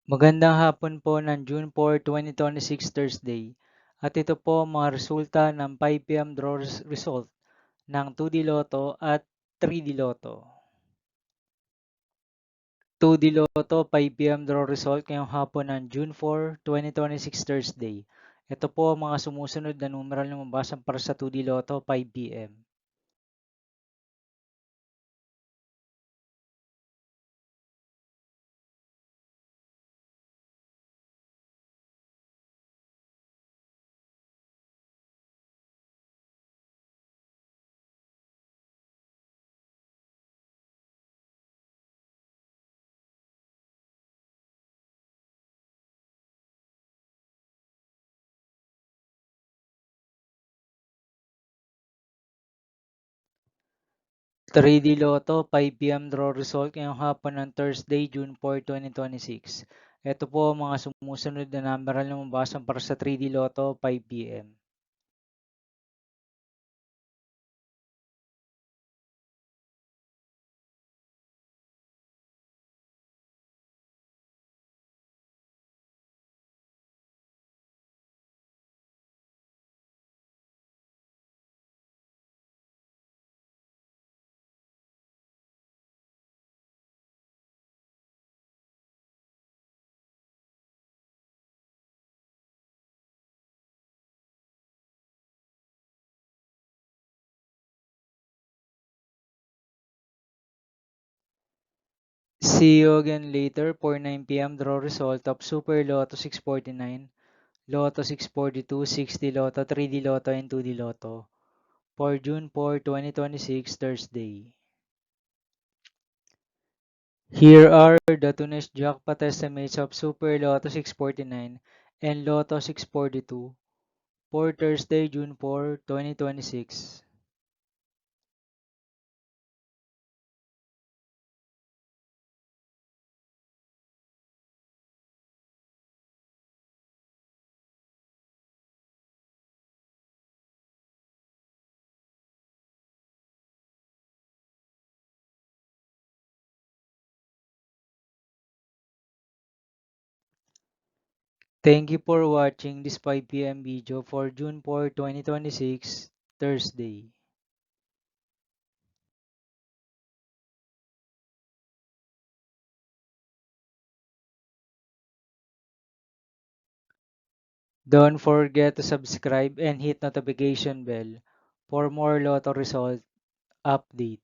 Magandang hapon po ng June 4, 2026 Thursday. At ito po ang mga resulta ng 5 p.m. draw result ng 2D Lotto at 3D Lotto. 2D Lotto 5 p.m. draw result ngayong hapon ng June 4, 2026 Thursday. Ito po ang mga sumusunod na numeral na mabasan para sa 2D Lotto 5 p.m. 3D Lotto 5 p.m. draw result ngayong hapon ng Thursday, June 4, 2026. Ito po ang mga sumusunod na numeral na mabasan para sa 3D Lotto 5 p.m. 'See you again later for 9 p.m. draw result of Super Lotto 649, Lotto 642, 60 Lotto, 3D Lotto, and 2D Lotto for June 4, 2026, Thursday. Here are the Tunes jackpot estimates of Super Lotto 649 and Lotto 642 for Thursday, June 4, 2026. Thank you for watching this 5 p.m. video for June 4, 2026, Thursday. Don't forget to subscribe and hit notification bell for more Lotto result update.